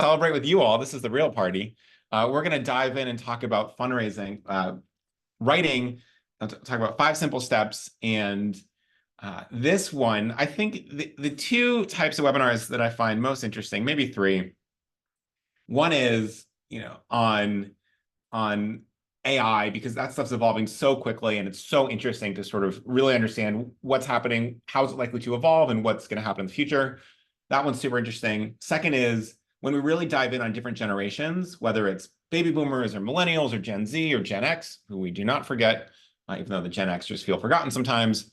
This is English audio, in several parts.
celebrate with you all. This is the real party. We're going to dive in and talk about fundraising, writing, talk about 5 simple steps. And this one, I think the 2 types of webinars that I find most interesting, maybe 3. One is, on AI, because that stuff's evolving so quickly and it's so interesting to sort of really understand what's happening, how is it likely to evolve, and what's going to happen in the future. That one's super interesting. Second is when we really dive in on different generations, whether it's baby boomers or millennials or Gen Z or Gen X, who we do not forget, even though the Gen Xers feel forgotten sometimes.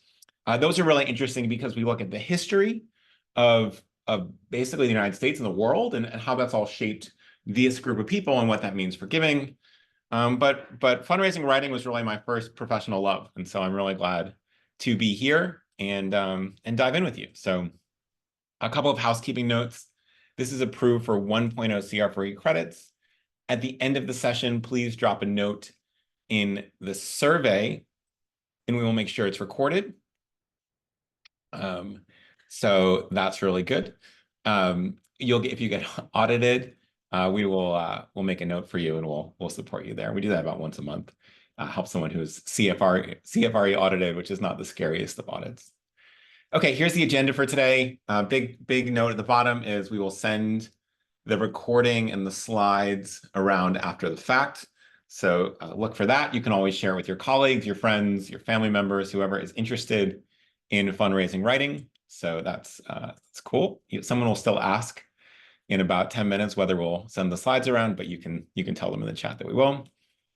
Those are really interesting because we look at the history of basically the United States and the world and how that's all shaped this group of people and what that means for giving. But fundraising writing was really my first professional love. And so I'm really glad to be here and dive in with you. So a couple of housekeeping notes. This is approved for 1.0 CR4E credits. At the end of the session, please drop a note in the survey and we will make sure it's recorded. So that's really good. You'll get, if you get audited, we'll make a note for you and we'll support you there. We do that about once a month. Help someone who's CFRE audited, which is not the scariest of audits. Okay, here's the agenda for today. Big note at the bottom is we will send the recording and the slides around after the fact. So look for that. You can always share it with your colleagues, your friends, your family members, whoever is interested in fundraising writing. So that's cool. Someone will still ask in about 10 minutes whether we'll send the slides around, but you can tell them in the chat that we will.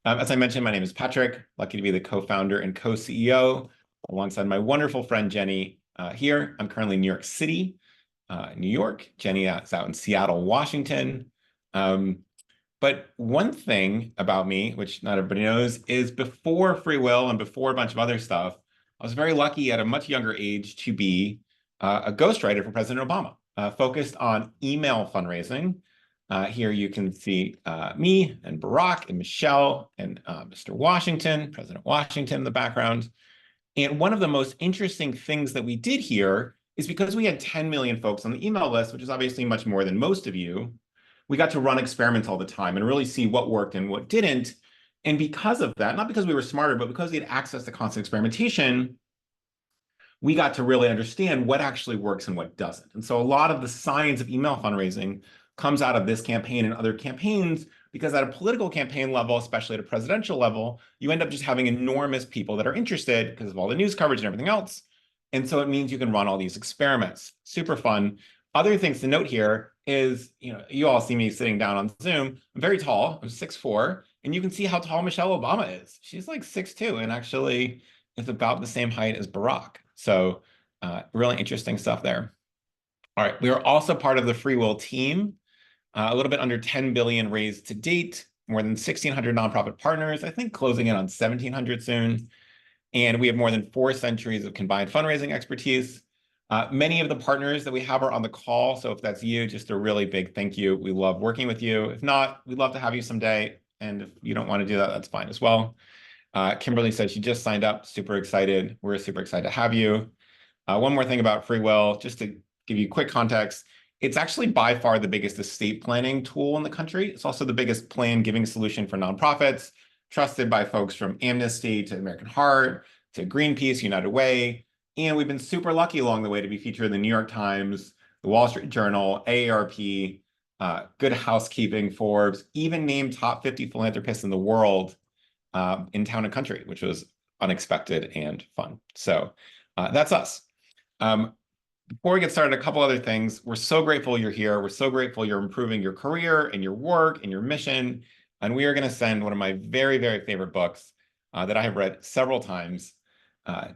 As I mentioned, my name is Patrick. Lucky to be the co-founder and co-CEO alongside my wonderful friend Jenny here. I'm currently in New York City, New York. Jenny is out in Seattle, Washington. But one thing about me, which not everybody knows, is before FreeWill and before a bunch of other stuff, I was very lucky at a much younger age to be a ghostwriter for President Obama, focused on email fundraising. Here you can see me and Barack and Michelle and Mr. Washington, President Washington in the background. And one of the most interesting things that we did here is because we had 10 million folks on the email list, which is obviously much more than most of you, we got to run experiments all the time and really see what worked and what didn't. And because of that, not because we were smarter, but because we had access to constant experimentation, we got to really understand what actually works and what doesn't. And so a lot of the science of email fundraising comes out of this campaign and other campaigns, because at a political campaign level, especially at a presidential level, you end up just having enormous people that are interested because of all the news coverage and everything else. And so it means you can run all these experiments. Super fun. Other things to note here is, you all see me sitting down on Zoom. I'm very tall. I'm 6'4", and you can see how tall Michelle Obama is. She's like 6'2", and actually is about the same height as Barack. So really interesting stuff there. All right, we are also part of the FreeWill team. A little bit under 10 billion raised to date, more than 1,600 nonprofit partners, I think closing in on 1,700 soon. And we have more than 4 centuries of combined fundraising expertise. Many of the partners that we have are on the call. So if that's you, just a really big thank you. We love working with you. If not, we'd love to have you someday. And if you don't want to do that, that's fine as well. Kimberly says she just signed up, super excited. We're super excited to have you. One more thing about FreeWill, just to give you quick context, it's actually by far the biggest estate planning tool in the country. It's also the biggest plan giving solution for nonprofits, trusted by folks from Amnesty to American Heart to Greenpeace, United Way. And we've been super lucky along the way to be featured in the New York Times, the Wall Street Journal, AARP, Good Housekeeping, Forbes, even named top 50 philanthropists in the world in town and country, which was unexpected and fun. So that's us. Before we get started, a couple other things. We're so grateful you're here. We're so grateful you're improving your career and your work and your mission. And we are going to send one of my very, very favorite books that I have read several times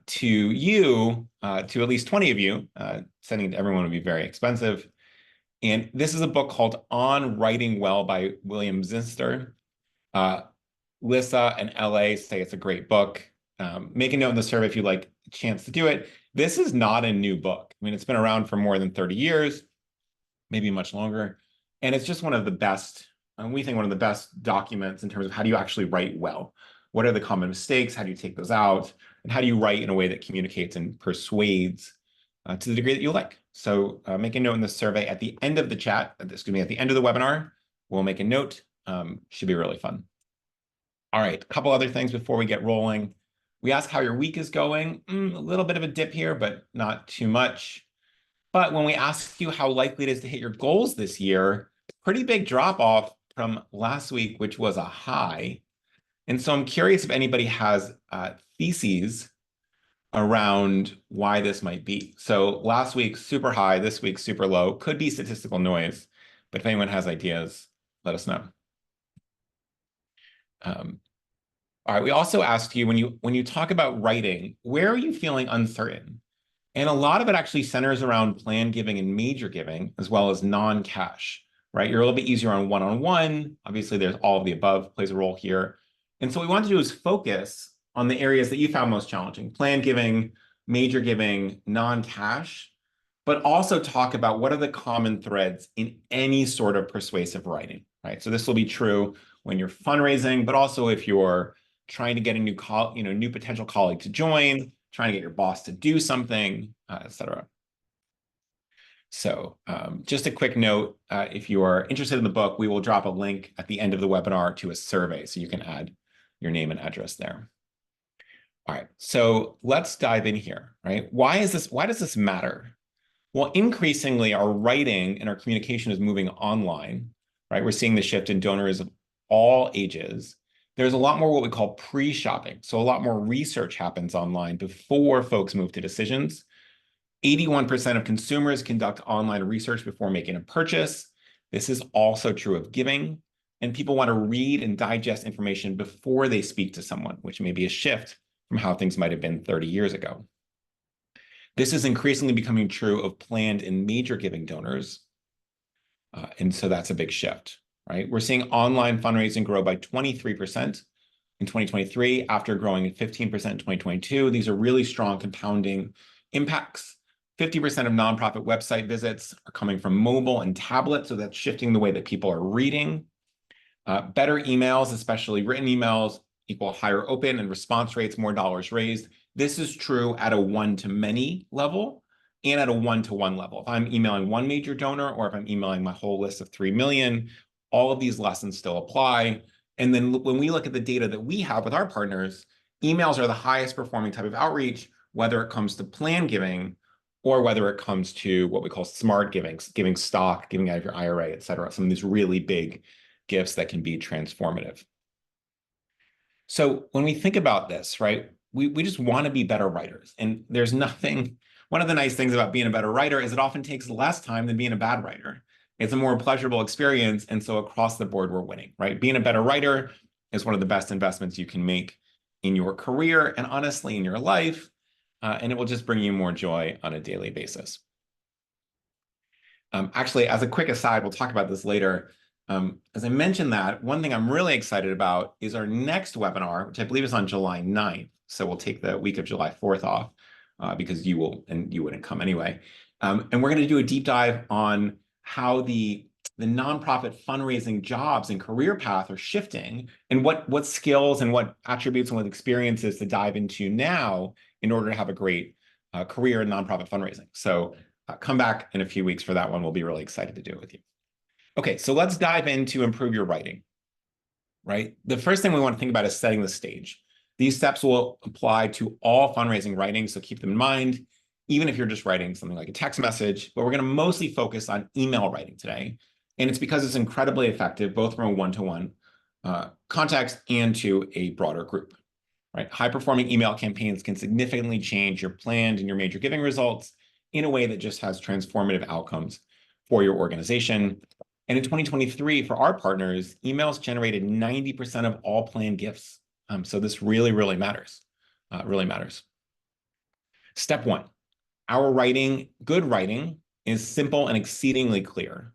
to you, to at least 20 of you. Sending it to everyone would be very expensive. And this is a book called On Writing Well by William Zinster. Lissa and LA say it's a great book. Make a note in the survey if you'd like a chance to do it. This is not a new book. I mean, it's been around for more than 30 years, maybe much longer. And it's just one of the best, we think one of the best documents in terms of how do you actually write well? What are the common mistakes? How do you take those out? And how do you write in a way that communicates and persuades to the degree that you like. So make a note in the survey at the end of the chat, excuse me, at the end of the webinar, we'll make a note. Should be really fun. All right, a couple other things before we get rolling. We ask how your week is going. A little bit of a dip here, but not too much. But when we ask you how likely it is to hit your goals this year, pretty big drop off from last week, which was a high. And so I'm curious if anybody has theses around why this might be. So last week, super high, this week, super low. Could be statistical noise, but if anyone has ideas, let us know. All right, we also asked you, when you talk about writing, where are you feeling uncertain? And a lot of it actually centers around plan giving and major giving, as well as non-cash, right? You're a little bit easier on one-on-one. Obviously, there's all of the above plays a role here. And so what we want to do is focus on the areas that you found most challenging: plan giving, major giving, non-cash, but also talk about what are the common threads in any sort of persuasive writing, right? So this will be true when you're fundraising, but also if you're trying to get a new potential colleague to join, trying to get your boss to do something, et cetera. So just a quick note, if you are interested in the book, we will drop a link at the end of the webinar to a survey, so you can add your name and address there. All right, so let's dive in here, right? Why does this matter? Well, increasingly, our writing and our communication is moving online, right? We're seeing the shift in donors of all ages. There's a lot more what we call pre-shopping. So a lot more research happens online before folks move to decisions. 81% of consumers conduct online research before making a purchase. This is also true of giving. And people want to read and digest information before they speak to someone, which may be a shift from how things might have been 30 years ago. This is increasingly becoming true of planned and major giving donors. And so that's a big shift, right? We're seeing online fundraising grow by 23% in 2023 after growing at 15% in 2022. These are really strong compounding impacts. 50% of nonprofit website visits are coming from mobile and tablet, so that's shifting the way that people are reading. Better emails, especially written emails, equal higher open and response rates, more dollars raised. This is true at a one-to-many level and at a one-to-one level. If I'm emailing one major donor or if I'm emailing my whole list of 3 million, all of these lessons still apply. And then when we look at the data that we have with our partners, emails are the highest performing type of outreach, whether it comes to plan giving or whether it comes to what we call smart giving, giving stock, giving out of your IRA, et cetera. Some of these really big gifts that can be transformative. So when we think about this, right, we just want to be better writers. And there's nothing, one of the nice things about being a better writer is it often takes less time than being a bad writer. It's a more pleasurable experience. And so across the board, we're winning, right? Being a better writer is one of the best investments you can make in your career and honestly in your life. And it will just bring you more joy on a daily basis. Actually, as a quick aside, we'll talk about this later. As I mentioned that, one thing I'm really excited about is our next webinar, which I believe is on July 9th. So we'll take the week of July 4th off because you wouldn't come anyway. And we're going to do a deep dive on how the nonprofit fundraising jobs and career path are shifting and what skills and what attributes and what experiences to dive into now in order to have a great career in nonprofit fundraising. So come back in a few weeks for that one. We'll be really excited to do it with you. Okay, so let's dive into improve your writing, right? The first thing we want to think about is setting the stage. These steps will apply to all fundraising writing, so keep them in mind, even if you're just writing something like a text message, but we're going to mostly focus on email writing today. And it's because it's incredibly effective, both from a one-to-one context and to a broader group, right? High-performing email campaigns can significantly change your planned and your major giving results in a way that just has transformative outcomes for your organization. And in 2023, for our partners, emails generated 90% of all planned gifts. So this really, really matters. Really matters. Step one, our writing, good writing, is simple and exceedingly clear.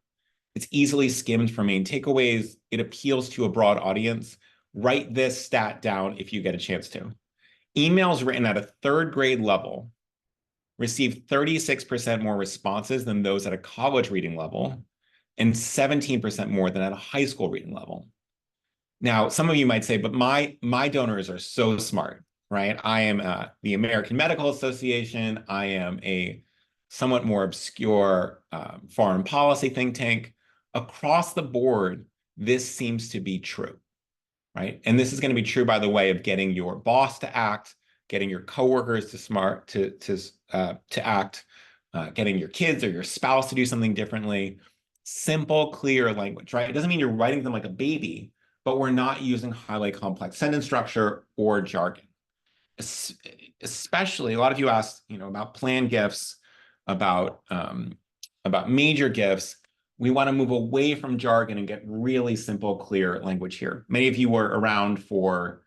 It's easily skimmed for main takeaways. It appeals to a broad audience. Write this stat down if you get a chance to. Emails written at a third grade level receive 36% more responses than those at a college reading level, and 17% more than at a high school reading level. Now, some of you might say, but my donors are so smart, right? I am the American Medical Association. I am a somewhat more obscure foreign policy think tank. Across the board, this seems to be true, right? And this is going to be true, by the way, of getting your boss to act, getting your coworkers to act, getting your kids or your spouse to do something differently. Simple, clear language, right? It doesn't mean you're writing them like a baby, but we're not using highly complex sentence structure or jargon. Especially, a lot of you asked, about planned gifts, about major gifts. We want to move away from jargon and get really simple, clear language here. Many of you were around for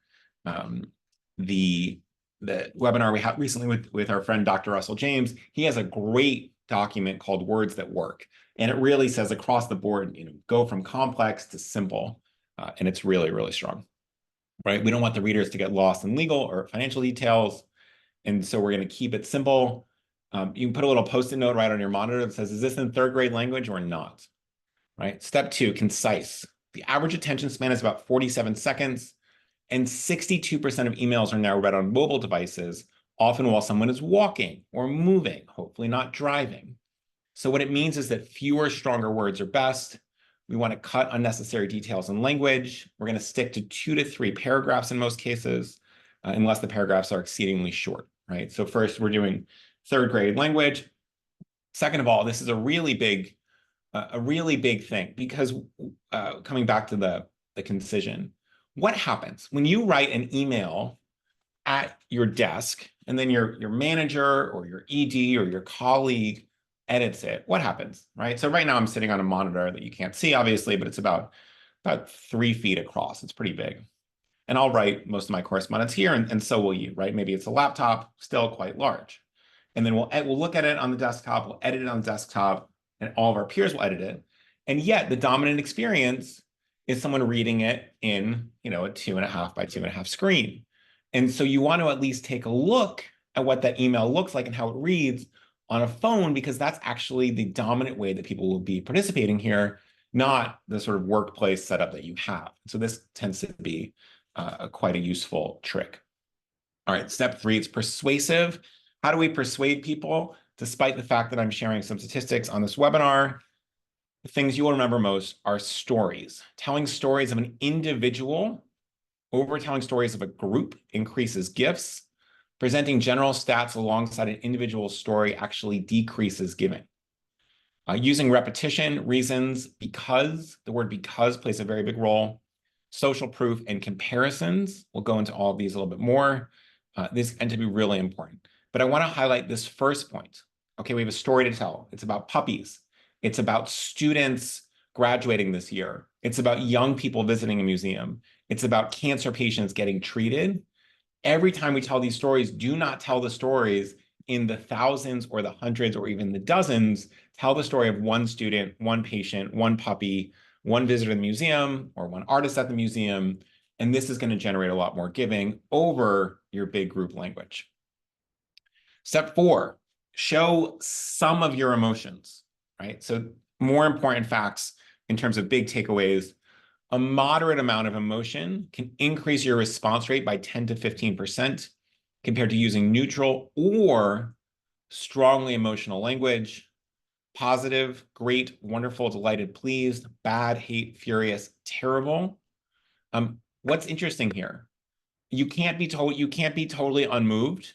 the webinar we had recently with our friend Dr. Russell James. He has a great document called Words That Work, and it really says across the board, go from complex to simple, and it's really, really strong. Right? We don't want the readers to get lost in legal or financial details. And so we're going to keep it simple. You can put a little Post-it note right on your monitor that says, is this in third grade language or not? Right? Step 2, concise. The average attention span is about 47 seconds, and 62% of emails are now read on mobile devices, often while someone is walking or moving, hopefully not driving. So what it means is that fewer, stronger words are best. We want to cut unnecessary details in language. We're going to stick to 2 to 3 paragraphs in most cases, unless the paragraphs are exceedingly short, right? So first, we're doing third grade language. Second of all, this is a really big thing, because coming back to the concision, what happens when you write an email at your desk and then your manager or your ED or your colleague edits it? What happens, right? So right now I'm sitting on a monitor that you can't see, obviously, but it's about 3 feet across. It's pretty big. And I'll write most of my correspondence here, and so will you, right? Maybe it's a laptop, still quite large. And then we'll look at it on the desktop, we'll edit it on the desktop, and all of our peers will edit it. And yet the dominant experience is someone reading it in, a 2.5 by 2.5 screen. And so you want to at least take a look at what that email looks like and how it reads on a phone, because that's actually the dominant way that people will be participating here, not the sort of workplace setup that you have. So this tends to be quite a useful trick. All right, step 3, it's persuasive. How do we persuade people? Despite the fact that I'm sharing some statistics on this webinar, the things you will remember most are stories. Telling stories of an individual over telling stories of a group increases gifts. Presenting general stats alongside an individual story actually decreases giving. Using repetition, reasons, because, the word because plays a very big role. Social proof and comparisons. We'll go into all of these a little bit more. These tend to be really important. But I want to highlight this first point. Okay, we have a story to tell. It's about puppies. It's about students graduating this year. It's about young people visiting a museum. It's about cancer patients getting treated. Every time we tell these stories, do not tell the stories in the thousands or the hundreds or even the dozens. Tell the story of one student, one patient, one puppy, one visitor to the museum, or one artist at the museum. And this is going to generate a lot more giving over your big group language. Step 4, show some of your emotions, right? So more important facts in terms of big takeaways. A moderate amount of emotion can increase your response rate by 10 to 15% compared to using neutral or strongly emotional language. Positive, great, wonderful, delighted, pleased, bad, hate, furious, terrible. What's interesting here? You can't be totally unmoved,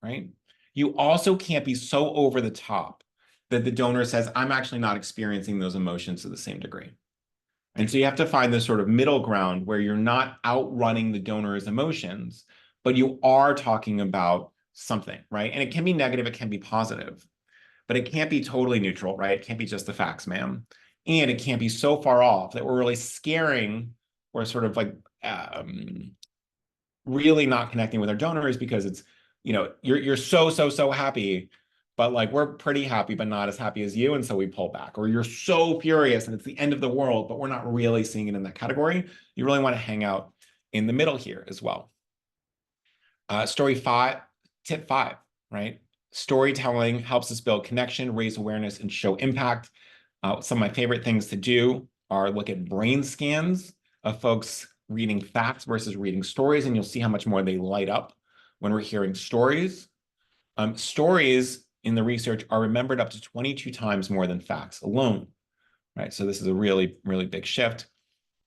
right? You also can't be so over the top that the donor says, I'm actually not experiencing those emotions to the same degree. And so you have to find this sort of middle ground where you're not outrunning the donor's emotions, but you are talking about something, right? And it can be negative, it can be positive, but it can't be totally neutral, right? It can't be just the facts, ma'am. And it can't be so far off that we're really scaring or sort of like really not connecting with our donors, because it's, you're so happy, but like we're pretty happy, but not as happy as you. And so we pull back. Or you're so furious and it's the end of the world, but we're not really seeing it in that category. You really want to hang out in the middle here as well. Tip 5, right? Storytelling helps us build connection, raise awareness, and show impact. Some of my favorite things to do are look at brain scans of folks reading facts versus reading stories, and you'll see how much more they light up when we're hearing stories. Stories, in the research are remembered up to 22 times more than facts alone, right? So this is a really, really big shift.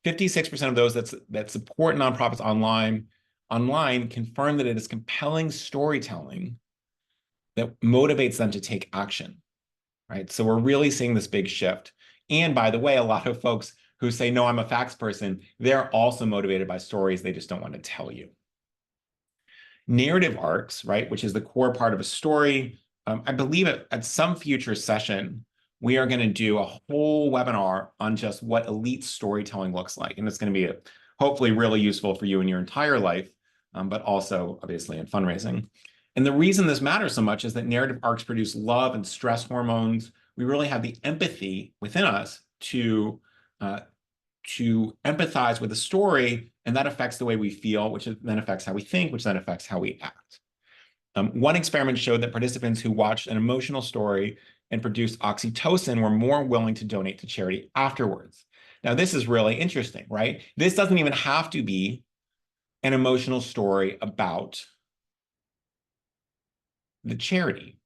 56% of those that support nonprofits online confirm that it is compelling storytelling that motivates them to take action, right? So we're really seeing this big shift. And by the way, a lot of folks who say, no, I'm a facts person, they're also motivated by stories they just don't want to tell you. Narrative arcs, right, which is the core part of a story. I believe at some future session, we are going to do a whole webinar on just what elite storytelling looks like. And it's going to be hopefully really useful for you in your entire life, but also obviously in fundraising. And the reason this matters so much is that narrative arcs produce love and stress hormones. We really have the empathy within us to empathize with the story, and that affects the way we feel, which then affects how we think, which then affects how we act. One experiment showed that participants who watched an emotional story and produced oxytocin were more willing to donate to charity afterwards. Now, this is really interesting, right? This doesn't even have to be an emotional story about the charity,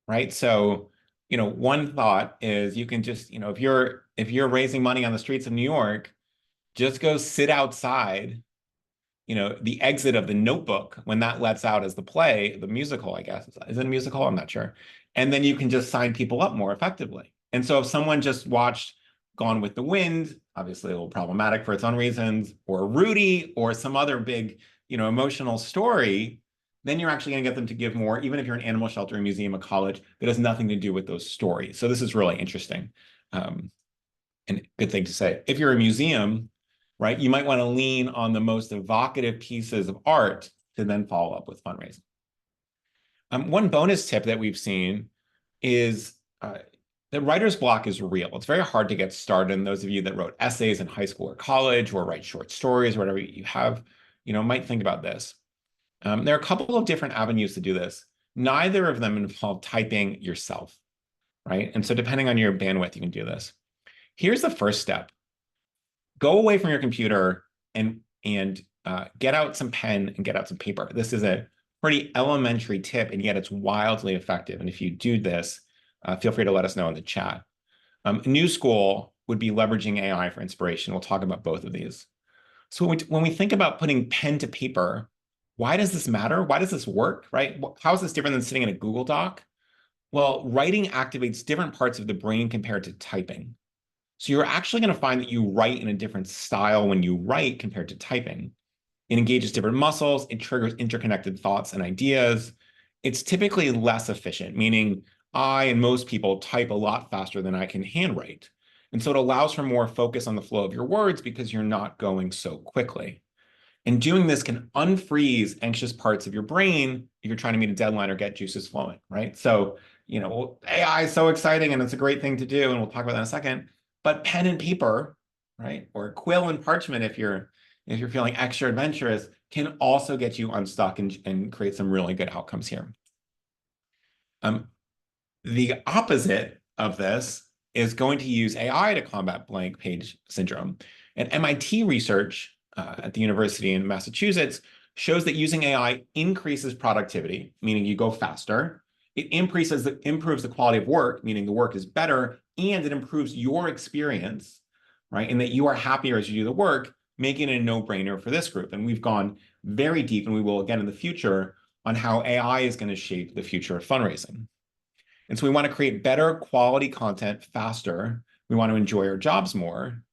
right? So, one thought is you can just, if you're raising money on the streets of New York, just go sit outside, the exit of The Notebook when that lets out as the play, the musical, I guess. Is it a musical? I'm not sure. And then you can just sign people up more effectively. And so if someone just watched Gone with the Wind, obviously a little problematic for its own reasons, or Rudy, or some other big, emotional story, then you're actually going to get them to give more, even if you're an animal shelter, a museum, a college that has nothing to do with those stories. So this is really interesting. And good thing to say. If you're a museum, right, you might want to lean on the most evocative pieces of art to then follow up with fundraising. One bonus tip that we've seen is that writer's block is real. It's very hard to get started. And those of you that wrote essays in high school or college or write short stories or whatever you have, might think about this. There are a couple of different avenues to do this. Neither of them involve typing yourself, right? And so depending on your bandwidth, you can do this. Here's the first step. Go away from your computer and get out some pen and get out some paper. This is a pretty elementary tip, and yet it's wildly effective. And if you do this, feel free to let us know in the chat. New school would be leveraging AI for inspiration. We'll talk about both of these. So when we think about putting pen to paper, why does this matter? Why does this work, right? How is this different than sitting in a Google Doc? Well, writing activates different parts of the brain compared to typing. So you're actually going to find that you write in a different style when you write compared to typing. It engages different muscles. It triggers interconnected thoughts and ideas. It's typically less efficient, meaning I and most people type a lot faster than I can handwrite. And so it allows for more focus on the flow of your words because you're not going so quickly. And doing this can unfreeze anxious parts of your brain if you're trying to meet a deadline or get juices flowing, right? So, AI is so exciting and it's a great thing to do, and we'll talk about that in a second. But pen and paper, right, or quill and parchment, if you're feeling extra adventurous, can also get you unstuck and create some really good outcomes here. The opposite of this is going to use AI to combat blank page syndrome. And MIT research at the University in Massachusetts shows that using AI increases productivity, meaning you go faster. It improves the quality of work, meaning the work is better, and it improves your experience, right? And that you are happier as you do the work, making it a no-brainer for this group. And we've gone very deep, and we will again in the future, on how AI is going to shape the future of fundraising. And so we want to create better quality content faster. We want to enjoy our jobs more.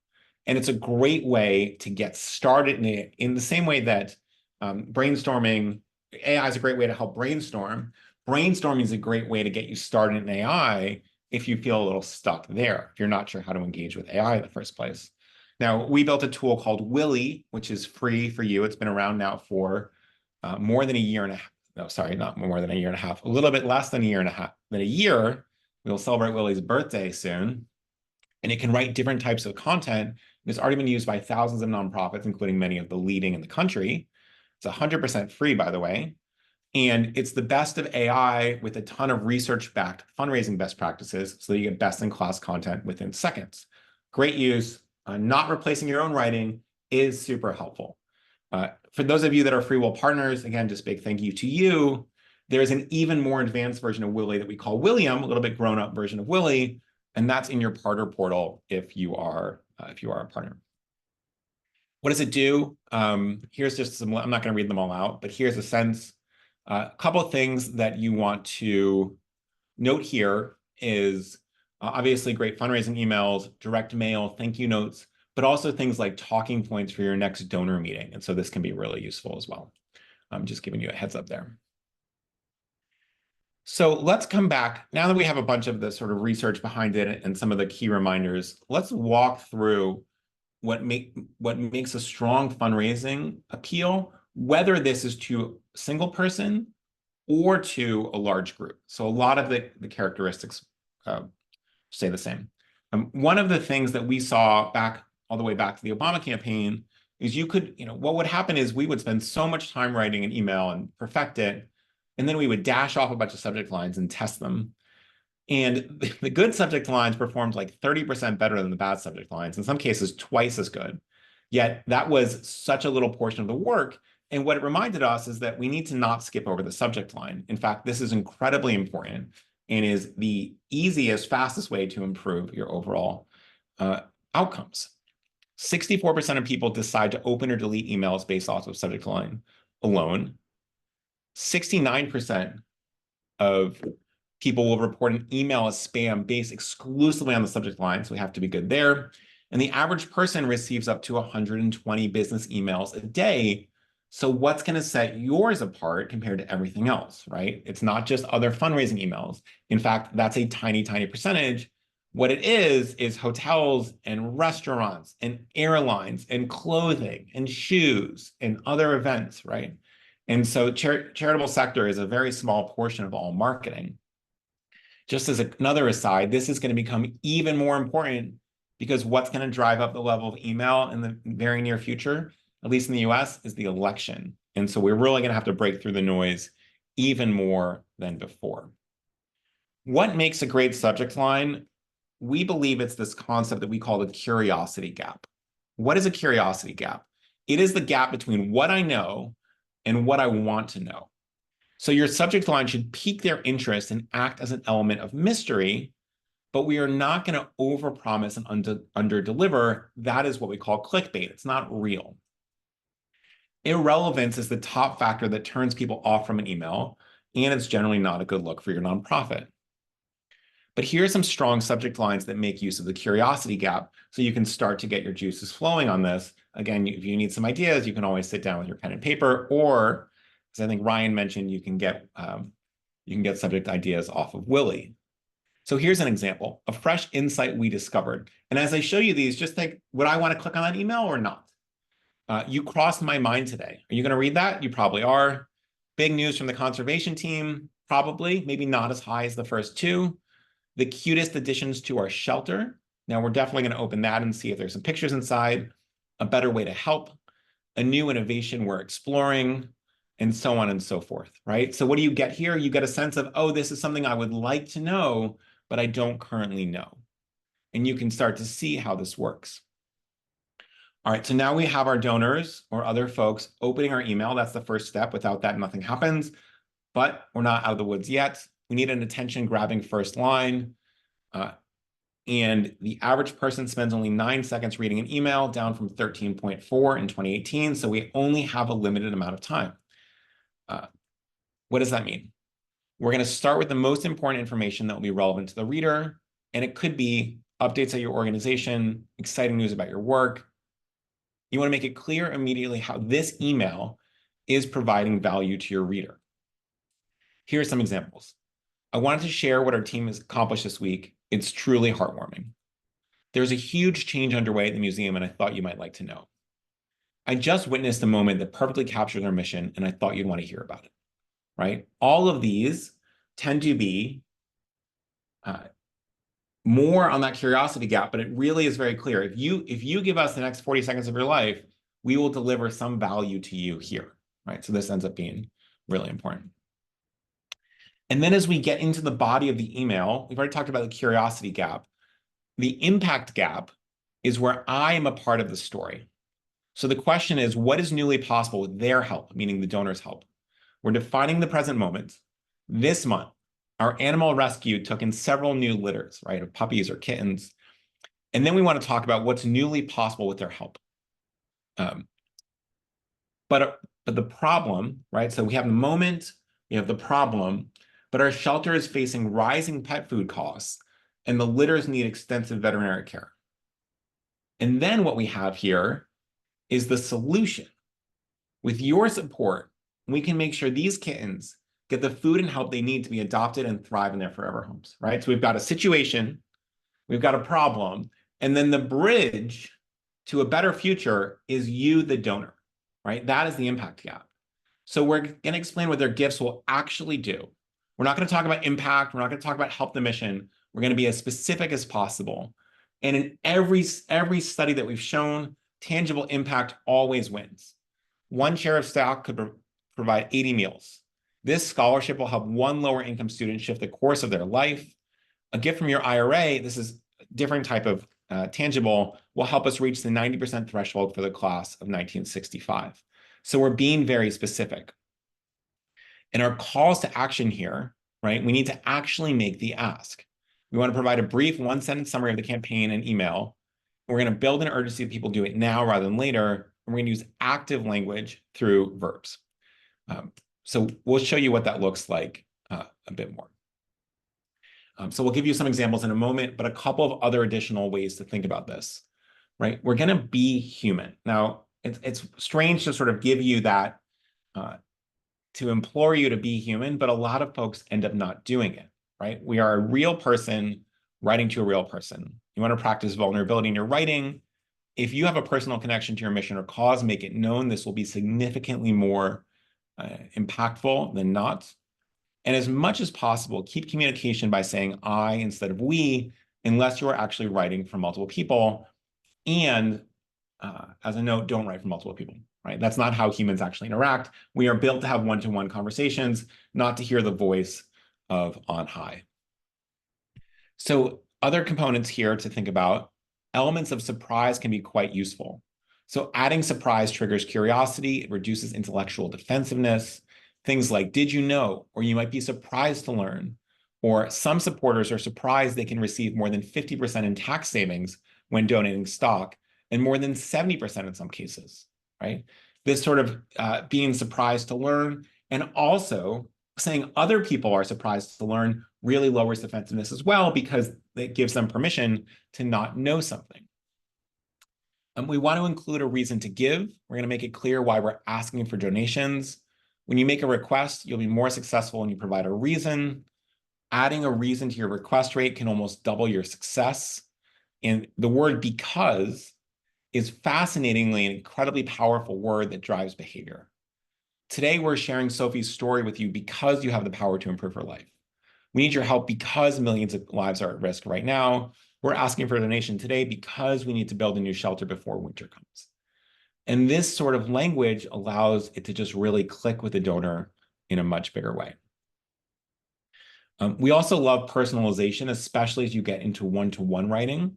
And it's a great way to get started in the same way that brainstorming, AI is a great way to help brainstorm. Brainstorming is a great way to get you started in AI if you feel a little stuck there, if you're not sure how to engage with AI in the first place. Now, we built a tool called Willy, which is free for you. It's been around now for more than a year and a half. No, sorry, not more than a year and a half, a little bit less than a year and a half. Than a year. We'll celebrate Willy's birthday soon. And it can write different types of content. It's already been used by thousands of nonprofits, including many of the leading in the country. It's 100% free, by the way. And it's the best of AI with a ton of research-backed fundraising best practices so that you get best-in-class content within seconds. Great use. Not replacing your own writing is super helpful. For those of you that are FreeWill partners, again, just big thank you to you. There's an even more advanced version of Willy that we call William, a little bit grown up version of Willy, and that's in your partner portal if you are a partner. What does it do? Here's just some, I'm not going to read them all out, but here's a sense. A couple of things that you want to note here is obviously great fundraising emails, direct mail, thank you notes, but also things like talking points for your next donor meeting. And so this can be really useful as well. I'm just giving you a heads up there. So let's come back. Now that we have a bunch of the sort of research behind it and some of the key reminders, let's walk through what makes a strong fundraising appeal, whether this is to a single person or to a large group. So a lot of the characteristics stay the same. One of the things that we saw all the way back to the Obama campaign is what would happen is we would spend so much time writing an email and perfect it, and then we would dash off a bunch of subject lines and test them. And the good subject lines performed like 30% better than the bad subject lines, in some cases twice as good. Yet that was such a little portion of the work. And what it reminded us is that we need to not skip over the subject line. In fact, this is incredibly important and is the easiest, fastest way to improve your overall outcomes. 64% of people decide to open or delete emails based off of subject line alone. 69% of people will report an email as spam based exclusively on the subject line, so we have to be good there. And the average person receives up to 120 business emails a day. So what's going to set yours apart compared to everything else, right? It's not just other fundraising emails. In fact, that's a tiny, tiny percentage. What it is hotels and restaurants and airlines and clothing and shoes and other events, right? And so charitable sector is a very small portion of all marketing. Just as another aside, this is going to become even more important because what's going to drive up the level of email in the very near future, at least in the US, is the election. And so we're really going to have to break through the noise even more than before. What makes a great subject line? We believe it's this concept that we call the curiosity gap. What is a curiosity gap? It is the gap between what I know and what I want to know. So your subject line should pique their interest and act as an element of mystery, but we are not going to overpromise and underdeliver. That is what we call clickbait. It's not real. Irrelevance is the top factor that turns people off from an email, and it's generally not a good look for your nonprofit. But here are some strong subject lines that make use of the curiosity gap so you can start to get your juices flowing on this. Again, if you need some ideas, you can always sit down with your pen and paper, or as I think Ryan mentioned, you can get subject ideas off of Willy. So here's an example, a fresh insight we discovered. And as I show you these, just think, would I want to click on that email or not? You crossed my mind today. Are you going to read that? You probably are. Big news from the conservation team, probably, maybe not as high as the first two. The cutest additions to our shelter. Now we're definitely going to open that and see if there's some pictures inside. A better way to help. A new innovation we're exploring, and so on and so forth, right? So what do you get here? You get a sense of, oh, this is something I would like to know, but I don't currently know. And you can start to see how this works. All right, so now we have our donors or other folks opening our email. That's the first step. Without that, nothing happens. But we're not out of the woods yet. We need an attention-grabbing first line. And the average person spends only 9 seconds reading an email, down from 13.4 in 2018. So we only have a limited amount of time. What does that mean? We're going to start with the most important information that will be relevant to the reader. And it could be updates at your organization, exciting news about your work. You want to make it clear immediately how this email is providing value to your reader. Here are some examples. I wanted to share what our team has accomplished this week. It's truly heartwarming. There's a huge change underway at the museum, and I thought you might like to know. I just witnessed a moment that perfectly captures our mission, and I thought you'd want to hear about it, right? All of these tend to be more on that curiosity gap, but it really is very clear. If you give us the next 40 seconds of your life, we will deliver some value to you here, right? So this ends up being really important. And then as we get into the body of the email, we've already talked about the curiosity gap. The impact gap is where I am a part of the story. So the question is, what is newly possible with their help, meaning the donor's help? We're defining the present moment. This month, our animal rescue took in several new litters, right, of puppies or kittens. And then we want to talk about what's newly possible with their help. Um, but the problem, right? So we have the moment, we have the problem, but our shelter is facing rising pet food costs, and the litters need extensive veterinary care. And then what we have here is the solution. With your support, we can make sure these kittens get the food and help they need to be adopted and thrive in their forever homes, right? So we've got a situation, we've got a problem, and then the bridge to a better future is you, the donor, right? That is the impact gap. So we're going to explain what their gifts will actually do. We're not going to talk about impact. We're not going to talk about help the mission. We're going to be as specific as possible. And in every study that we've shown, tangible impact always wins. One share of stock could provide 80 meals. This scholarship will help one lower income student shift the course of their life. A gift from your IRA, this is a different type of tangible, will help us reach the 90% threshold for the class of 1965. So we're being very specific. And our calls to action here, right, we need to actually make the ask. We want to provide a brief one-sentence summary of the campaign and email. We're going to build an urgency that people do it now rather than later. And we're going to use active language through verbs. So we'll show you what that looks like a bit more. So we'll give you some examples in a moment, but a couple of other additional ways to think about this, right? We're going to be human. Now, it's strange to sort of give you that, to implore you to be human, but a lot of folks end up not doing it, right? We are a real person writing to a real person. You want to practice vulnerability in your writing. If you have a personal connection to your mission or cause, make it known. This will be significantly more impactful than not. And as much as possible, keep communication by saying I instead of we, unless you are actually writing for multiple people. And as a note, don't write for multiple people, right? That's not how humans actually interact. We are built to have one-to-one conversations, not to hear the voice of on high. So other components here to think about, elements of surprise can be quite useful. So adding surprise triggers curiosity, it reduces intellectual defensiveness. Things like, did you know, or you might be surprised to learn, or some supporters are surprised they can receive more than 50% in tax savings when donating stock, and more than 70% in some cases, right? This sort of being surprised to learn, and also saying other people are surprised to learn really lowers defensiveness as well, because it gives them permission to not know something. We want to include a reason to give. We're going to make it clear why we're asking for donations. When you make a request, you'll be more successful when you provide a reason. Adding a reason to your request rate can almost double your success. And the word because is fascinatingly an incredibly powerful word that drives behavior. Today, we're sharing Sophie's story with you because you have the power to improve her life. We need your help because millions of lives are at risk right now. We're asking for a donation today because we need to build a new shelter before winter comes. And this sort of language allows it to just really click with the donor in a much bigger way. We also love personalization, especially as you get into one-to-one writing.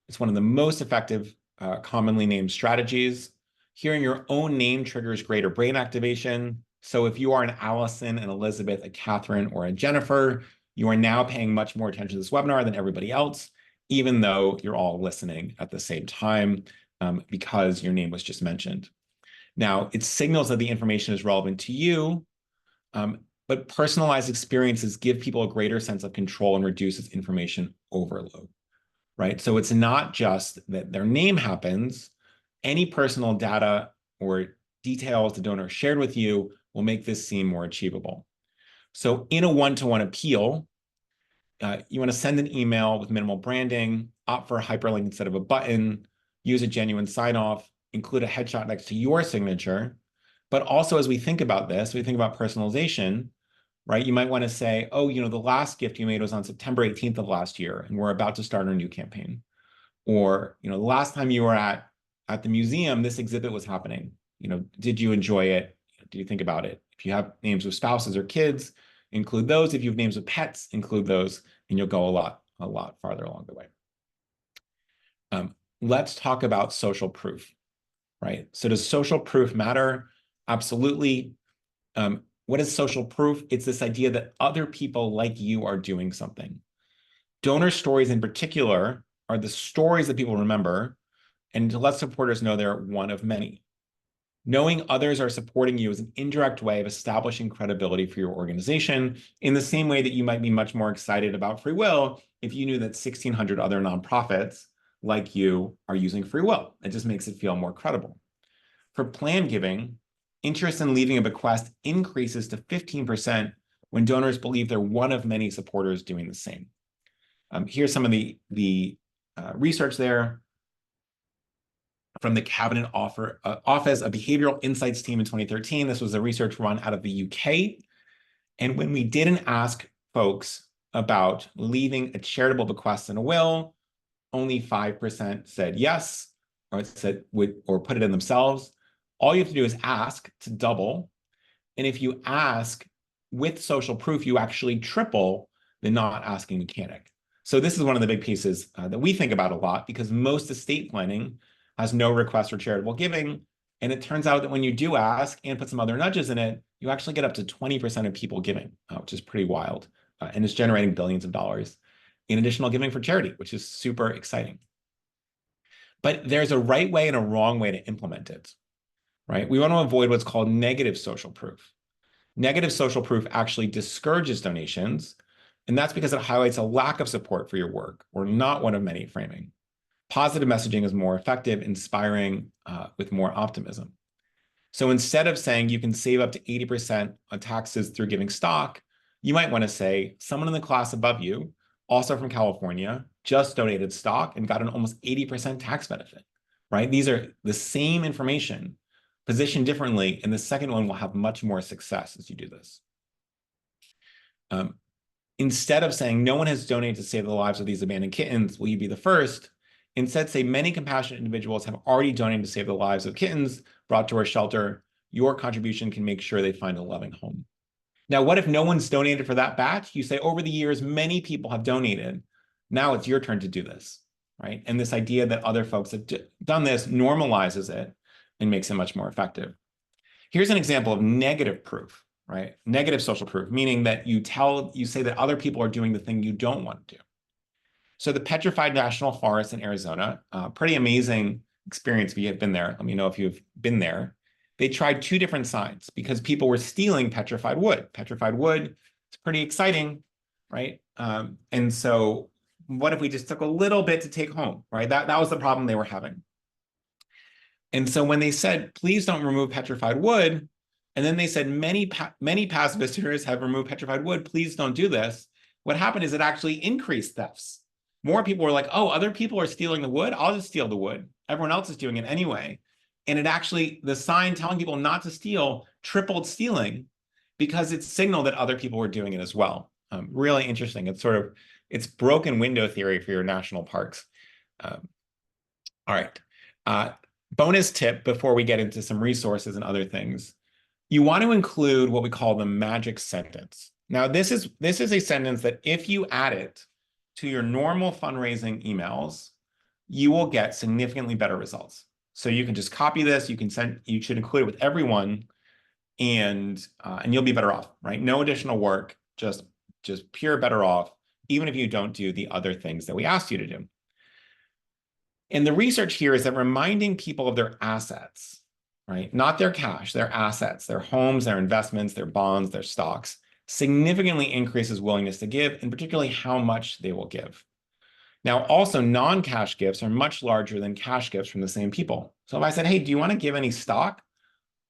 It's one of the most effective, commonly named strategies. Hearing your own name triggers greater brain activation. So if you are an Allison, an Elizabeth, a Catherine, or a Jennifer, you are now paying much more attention to this webinar than everybody else, even though you're all listening at the same time because your name was just mentioned. Now, it signals that the information is relevant to you, but personalized experiences give people a greater sense of control and reduces information overload, right? So it's not just that their name happens. Any personal data or details the donor shared with you will make this seem more achievable. So in a one-to-one appeal, you want to send an email with minimal branding, opt for a hyperlink instead of a button, use a genuine sign-off, include a headshot next to your signature. But also, as we think about this, we think about personalization, right? You might want to say, oh, you know, the last gift you made was on September 18th of last year, and we're about to start our new campaign. Or, you know, the last time you were at the museum, this exhibit was happening. You know, did you enjoy it? Did you think about it? If you have names of spouses or kids, include those. If you have names of pets, include those, and you'll go a lot farther along the way. Let's talk about social proof, right? So does social proof matter? Absolutely. What is social proof? It's this idea that other people like you are doing something. Donor stories in particular are the stories that people remember, and to let supporters know they're one of many. Knowing others are supporting you is an indirect way of establishing credibility for your organization, in the same way that you might be much more excited about FreeWill if you knew that 1,600 other nonprofits like you are using FreeWill. It just makes it feel more credible. For plan giving, interest in leaving a bequest increases to 15% when donors believe they're one of many supporters doing the same. Here's some of the research there from the Cabinet Office of Behavioral Insights team in 2013. This was a research run out of the UK. And when we didn't ask folks about leaving a charitable bequest in a will, only 5% said yes, or said or put it in themselves. All you have to do is ask to double. And if you ask with social proof, you actually triple the not asking mechanic. So this is one of the big pieces that we think about a lot, because most estate planning has no request for charitable giving. And it turns out that when you do ask and put some other nudges in it, you actually get up to 20% of people giving, which is pretty wild. And it's generating billions of dollars in additional giving for charity, which is super exciting. But there's a right way and a wrong way to implement it, right? We want to avoid what's called negative social proof. Negative social proof actually discourages donations, and that's because it highlights a lack of support for your work, or not one of many framing. Positive messaging is more effective, inspiring, with more optimism. So instead of saying you can save up to 80% on taxes through giving stock, you might want to say someone in the class above you, also from California, just donated stock and got an almost 80% tax benefit, right? These are the same information positioned differently, and the second one will have much more success as you do this. Instead of saying no one has donated to save the lives of these abandoned kittens, will you be the first? Instead, say many compassionate individuals have already donated to save the lives of kittens brought to our shelter. Your contribution can make sure they find a loving home. Now, what if no one's donated for that batch? You say, over the years, many people have donated. Now it's your turn to do this, right? And this idea that other folks have done this normalizes it and makes it much more effective. Here's an example of negative proof, right? Negative social proof, meaning that you say that other people are doing the thing you don't want to do. So the Petrified National Forest in Arizona, pretty amazing experience if you have been there. Let me know if you've been there. They tried 2 different signs because people were stealing petrified wood. Petrified wood, it's pretty exciting, right? And so what if we just took a little bit to take home, right? That was the problem they were having. And so when they said, please don't remove petrified wood, and then they said, many past visitors have removed petrified wood, please don't do this. What happened is it actually increased thefts. More people were like, oh, other people are stealing the wood, I'll just steal the wood. Everyone else is doing it anyway. And it actually, the sign telling people not to steal tripled stealing because it signaled that other people were doing it as well. Really interesting. It's broken window theory for your national parks. All right. Bonus tip before we get into some resources and other things. You want to include what we call the magic sentence. Now, this is a sentence that if you add it to your normal fundraising emails, you will get significantly better results. So you can just copy this, you should include it with everyone, and you'll be better off, right? No additional work, just pure better off, even if you don't do the other things that we asked you to do. And the research here is that reminding people of their assets, right? Not their cash, their assets, their homes, their investments, their bonds, their stocks, significantly increases willingness to give, and particularly how much they will give. Now, also non-cash gifts are much larger than cash gifts from the same people. So if I said, hey, do you want to give any stock?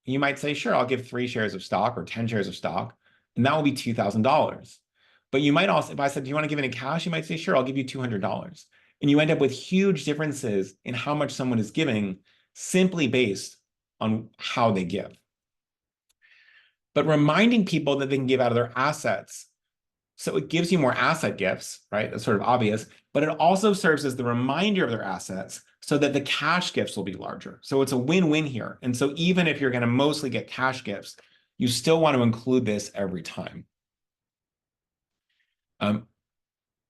You might say, sure, I'll give 3 shares of stock or 10 shares of stock, and that will be $2,000. But you might also, if I said, do you want to give any cash? You might say, sure, I'll give you $200. And you end up with huge differences in how much someone is giving simply based on how they give. But reminding people that they can give out of their assets, so it gives you more asset gifts, right? That's sort of obvious, but it also serves as the reminder of their assets so that the cash gifts will be larger. So it's a win-win here. And so even if you're going to mostly get cash gifts, you still want to include this every time.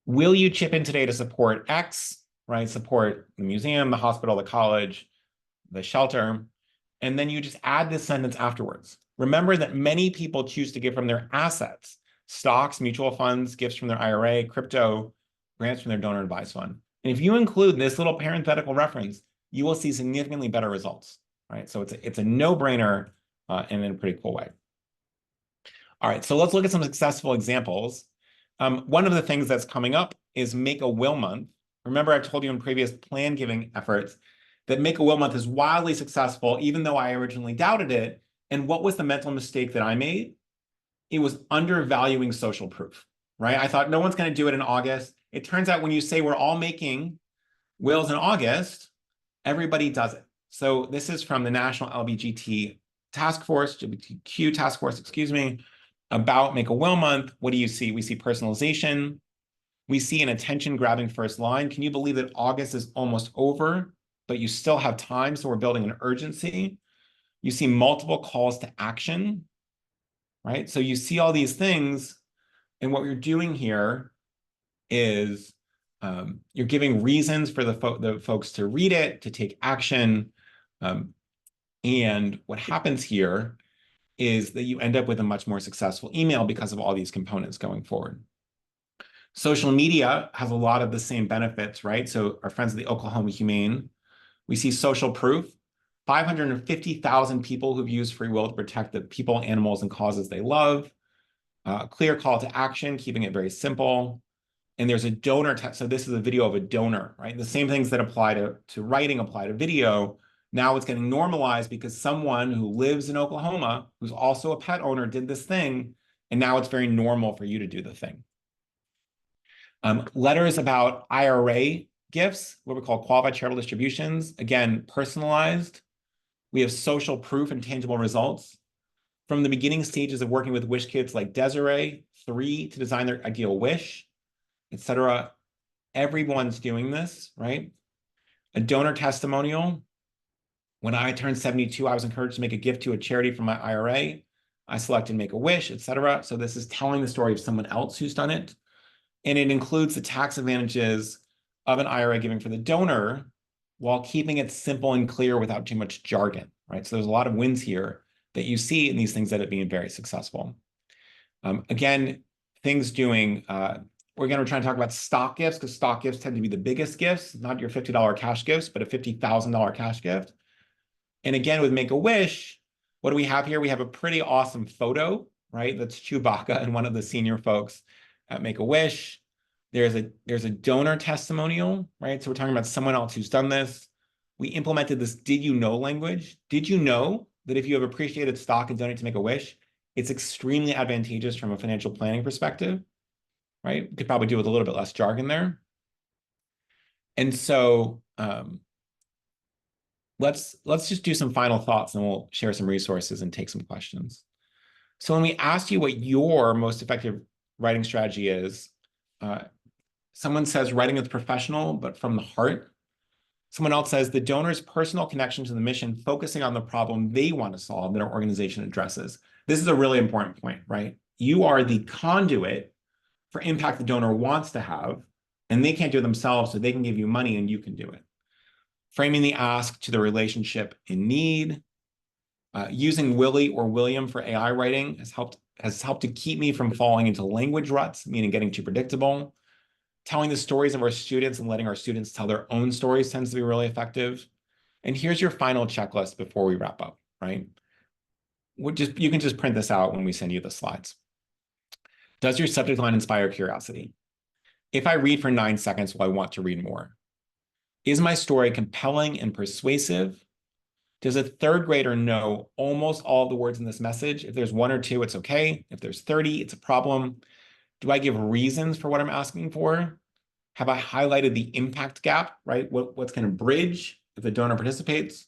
Will you chip in today to support X, right? Support the museum, the hospital, the college, the shelter. And then you just add this sentence afterwards. Remember that many people choose to give from their assets, stocks, mutual funds, gifts from their IRA, crypto, grants from their donor advised fund. And if you include this little parenthetical reference, you will see significantly better results, right? So it's a no-brainer and in a pretty cool way. All right, so let's look at some successful examples. One of the things that's coming up is Make a Will Month. Remember, I've told you in previous plan giving efforts that Make a Will Month is wildly successful, even though I originally doubted it. And what was the mental mistake that I made? It was undervaluing social proof, right? I thought no one's going to do it in August. It turns out when you say we're all making wills in August, everybody does it. So this is from the National LGBTQ Task Force, excuse me, about Make a Will Month. What do you see? We see personalization. We see an attention-grabbing first line. Can you believe that August is almost over, but you still have time, so we're building an urgency? You see multiple calls to action, right? So you see all these things, and what you're doing here is you're giving reasons for the folks to read it, to take action. And what happens here is that you end up with a much more successful email because of all these components going forward. Social media has a lot of the same benefits, right? So our friends at the Oklahoma Humane, we see social proof, 550,000 people who've used FreeWill to protect the people, animals, and causes they love. Clear call to action, keeping it very simple. And there's a donor test. So this is a video of a donor, right? The same things that apply to writing apply to video. Now it's getting normalized because someone who lives in Oklahoma, who's also a pet owner, did this thing. And now it's very normal for you to do the thing. Letters about IRA gifts, what we call qualified charitable distributions. Again, personalized. We have social proof and tangible results. From the beginning stages of working with wish kids like Desiree, 3 to design their ideal wish, etc. Everyone's doing this, right? A donor testimonial. When I turned 72, I was encouraged to make a gift to a charity from my IRA. I selected Make a Wish, etc. So this is telling the story of someone else who's done it. And it includes the tax advantages of an IRA giving for the donor while keeping it simple and clear without too much jargon, right? So there's a lot of wins here that you see in these things that are being very successful. Again, things doing, we're going to try and talk about stock gifts because stock gifts tend to be the biggest gifts, not your $50 cash gifts, but a $50,000 cash gift. And again, with Make a Wish, what do we have here? We have a pretty awesome photo, right? That's Chewbacca and one of the senior folks at Make a Wish. There's a donor testimonial, right? So we're talking about someone else who's done this. We implemented this did you know language. Did you know that if you have appreciated stock and donate to Make a Wish, it's extremely advantageous from a financial planning perspective, right? You could probably do with a little bit less jargon there. And so let's just do some final thoughts and we'll share some resources and take some questions. So when we asked you what your most effective writing strategy is, someone says writing with professional, but from the heart. Someone else says the donor's personal connection to the mission, focusing on the problem they want to solve that our organization addresses. This is a really important point, right? You are the conduit for impact the donor wants to have, and they can't do it themselves, so they can give you money and you can do it. Framing the ask to the relationship in need. Using Willie or William for AI writing has helped to keep me from falling into language ruts, meaning getting too predictable. Telling the stories of our students and letting our students tell their own stories tends to be really effective. And here's your final checklist before we wrap up, right? You can just print this out when we send you the slides. Does your subject line inspire curiosity? If I read for 9 seconds, will I want to read more? Is my story compelling and persuasive? Does a 3rd grader know almost all the words in this message? If there's 1 or 2, it's okay. If there's 30, it's a problem. Do I give reasons for what I'm asking for? Have I highlighted the impact gap, right? What's going to bridge if the donor participates?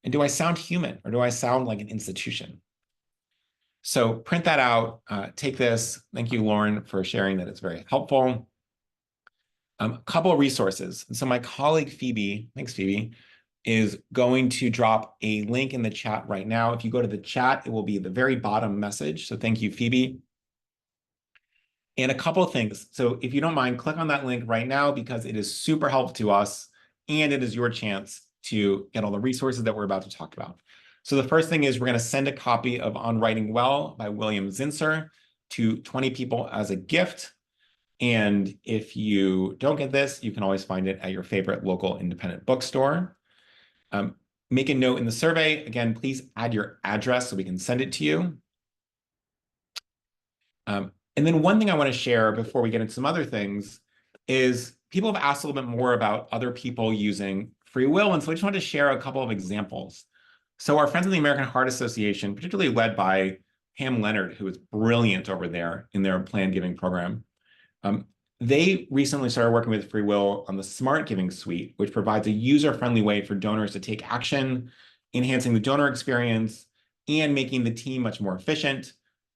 And do I sound human or do I sound like an institution? So print that out, take this. Thank you, Lauren, for sharing that. It's very helpful. A couple of resources. And so my colleague, Phoebe, thanks, Phoebe, is going to drop a link in the chat right now. If you go to the chat, it will be the very bottom message. So thank you, Phoebe. And a couple of things. So if you don't mind, click on that link right now because it is super helpful to us and it is your chance to get all the resources that we're about to talk about. So the first thing is we're going to send a copy of On Writing Well by William Zinsser to 20 people as a gift. And if you don't get this, you can always find it at your favorite local independent bookstore. Make a note in the survey. Again, please add your address so we can send it to you. And then one thing I want to share before we get into some other things is people have asked a little bit more about other people using FreeWill. And so I just wanted to share a couple of examples. So our friends in the American Heart Association, particularly led by Pam Leonard, who is brilliant over there in their plan giving program, they recently started working with FreeWill on the Smart Giving Suite, which provides a user-friendly way for donors to take action, enhancing the donor experience and making the team much more efficient.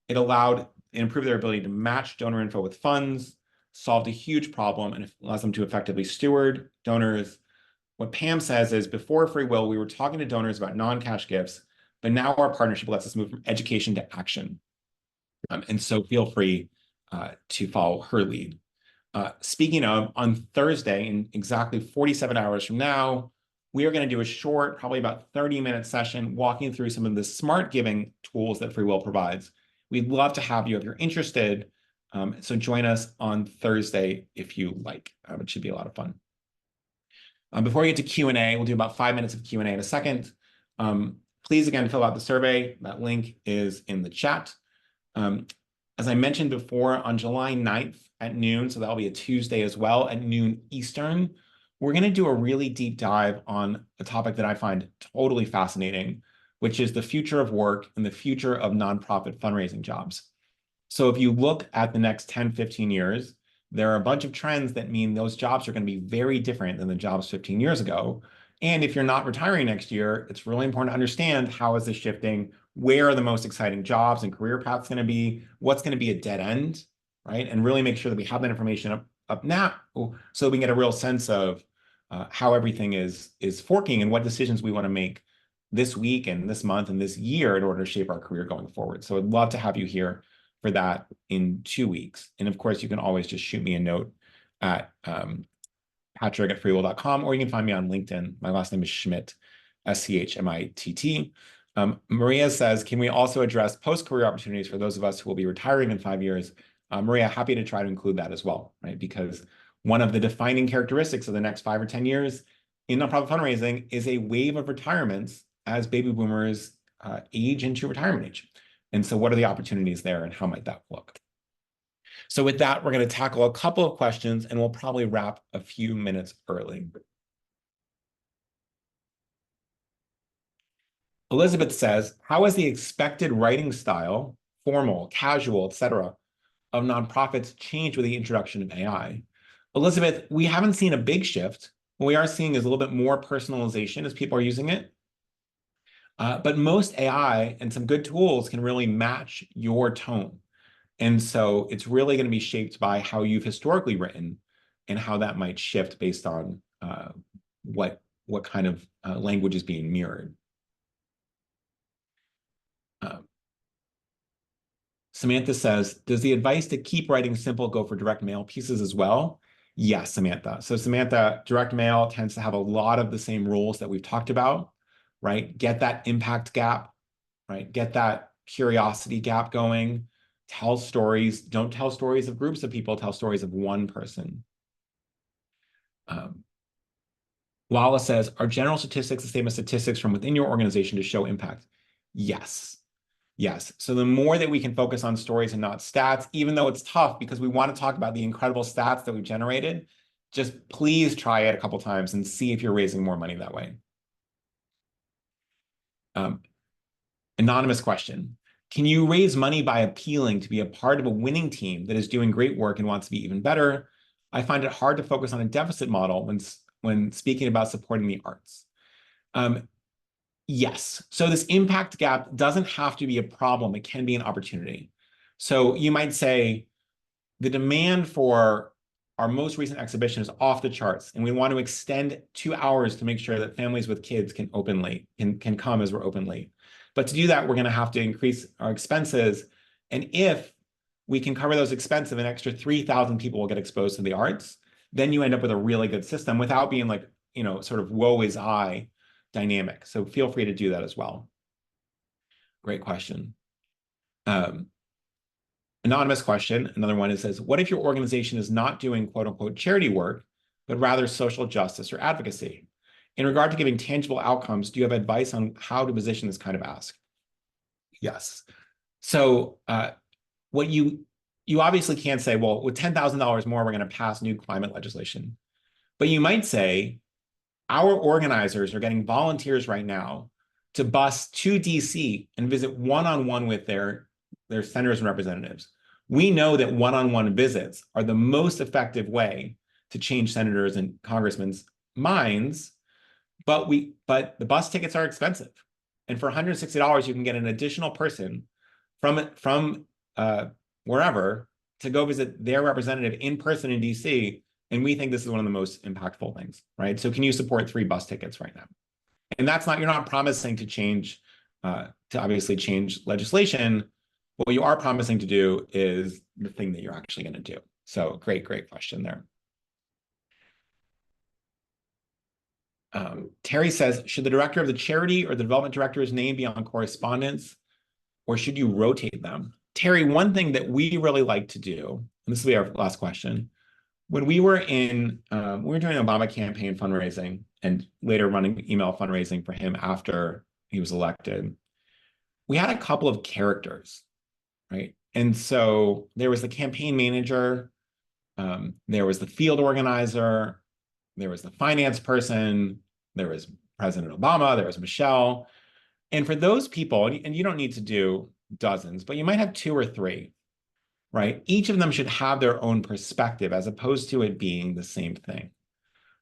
It allowed and improved their ability to match donor info with funds, solved a huge problem, and allows them to effectively steward donors. What Pam says is, before FreeWill, we were talking to donors about non-cash gifts, but now our partnership lets us move from education to action. And so feel free to follow her lead. Speaking of, on Thursday, in exactly 47 hours from now, we are going to do a short, probably about 30-minute session walking through some of the smart giving tools that FreeWill provides. We'd love to have you if you're interested. So join us on Thursday if you like. It should be a lot of fun. Before we get to Q&A, we'll do about 5 minutes of Q&A in a second. Please, again, fill out the survey. That link is in the chat. As I mentioned before, on July 9th at noon, so that'll be a Tuesday as well, at noon Eastern, we're going to do a really deep dive on a topic that I find totally fascinating, which is the future of work and the future of nonprofit fundraising jobs. So if you look at the next 10, 15 years, there are a bunch of trends that mean those jobs are going to be very different than the jobs 15 years ago. And if you're not retiring next year, it's really important to understand how is this shifting, where are the most exciting jobs and career paths going to be, what's going to be a dead end, right? And really make sure that we have that information up now so we can get a real sense of how everything is forking and what decisions we want to make this week and this month and this year in order to shape our career going forward. So I'd love to have you here for that in 2 weeks. And of course, you can always just shoot me a note at patrick@freewill.com, or you can find me on LinkedIn. My last name is Schmitt, Schmitt. Maria says, can we also address post-career opportunities for those of us who will be retiring in 5 years? Maria, happy to try to include that as well, right? Because one of the defining characteristics of the next 5 or 10 years in nonprofit fundraising is a wave of retirements as baby boomers age into retirement age. And so what are the opportunities there and how might that look? So with that, we're going to tackle a couple of questions and we'll probably wrap a few minutes early. Elizabeth says, how has the expected writing style, formal, casual, etc., of nonprofits changed with the introduction of AI? Elizabeth, we haven't seen a big shift. What we are seeing is a little bit more personalization as people are using it. But most AI and some good tools can really match your tone. And so it's really going to be shaped by how you've historically written and how that might shift based on what kind of language is being mirrored. Samantha says, does the advice to keep writing simple go for direct mail pieces as well? Yes, Samantha. So Samantha, direct mail tends to have a lot of the same rules that we've talked about, right? Get that impact gap, right? Get that curiosity gap going. Tell stories. Don't tell stories of groups of people. Tell stories of one person. Lala says, are general statistics the same as statistics from within your organization to show impact? Yes. Yes. So the more that we can focus on stories and not stats, even though it's tough because we want to talk about the incredible stats that we've generated, just please try it a couple times and see if you're raising more money that way. Anonymous question. Can you raise money by appealing to be a part of a winning team that is doing great work and wants to be even better? I find it hard to focus on a deficit model when speaking about supporting the arts. Yes. So this impact gap doesn't have to be a problem. It can be an opportunity. So you might say the demand for our most recent exhibition is off the charts, and we want to extend 2 hours to make sure that families with kids can come as we're open late. But to do that, we're going to have to increase our expenses. And if we can cover those expenses, an extra 3,000 people will get exposed to the arts, then you end up with a really good system without being like, sort of woe is I dynamic. So feel free to do that as well. Great question. Anonymous question, another one, it says, what if your organization is not doing quote unquote charity work, but rather social justice or advocacy? In regard to giving tangible outcomes, do you have advice on how to position this kind of ask? Yes. So what you obviously can't say, well, with $10,000 more, we're going to pass new climate legislation. But you might say, our organizers are getting volunteers right now to bus to DC and visit one-on-one with their senators and representatives. We know that one-on-one visits are the most effective way to change senators and congressmen's minds, but the bus tickets are expensive. And for $160, you can get an additional person from wherever to go visit their representative in person in DC. And we think this is one of the most impactful things, right? So can you support 3 bus tickets right now? And you're not promising to change, to obviously change legislation. What you are promising to do is the thing that you're actually going to do. So great question there. Terry says, should the director of the charity or the development director's name be on correspondence, or should you rotate them? Terry, one thing that we really like to do, and this will be our last question, when we were doing the Obama campaign fundraising and later running email fundraising for him after he was elected, we had a couple of characters, right? And so there was the campaign manager, there was the field organizer, there was the finance person, there was President Obama, there was Michelle. And for those people, and you don't need to do dozens, but you might have 2 or 3, right? Each of them should have their own perspective as opposed to it being the same thing.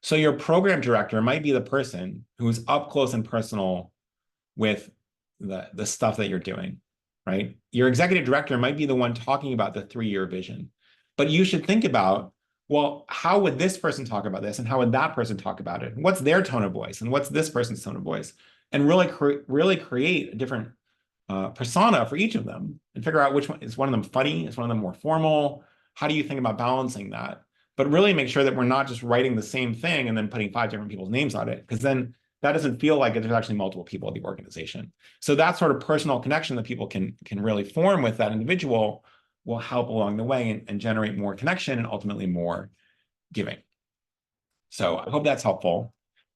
So your program director might be the person who's up close and personal with the stuff that you're doing, right? Your executive director might be the one talking about the 3-year vision. But you should think about, well, how would this person talk about this? And how would that person talk about it? What's their tone of voice? And what's this person's tone of voice? And really create a different persona for each of them and figure out which one is one of them funny, is one of them more formal. How do you think about balancing that? But really make sure that we're not just writing the same thing and then putting 5 different people's names on it, because then that doesn't feel like there's actually multiple people in the organization. So that sort of personal connection that people can really form with that individual will help along the way and generate more connection and ultimately more giving. So I hope that's helpful.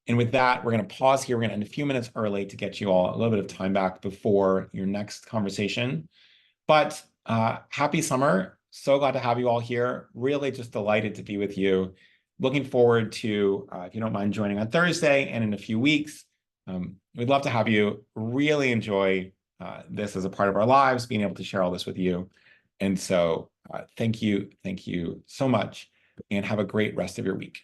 And with that, we're going to pause here. We're going to end a few minutes early to get you all a little bit of time back before your next conversation. But happy summer. So glad to have you all here. Really just delighted to be with you. Looking forward to, if you don't mind joining on Thursday and in a few weeks. We'd love to have you. Really enjoy this as a part of our lives, being able to share all this with you. And so thank you so much, and have a great rest of your week.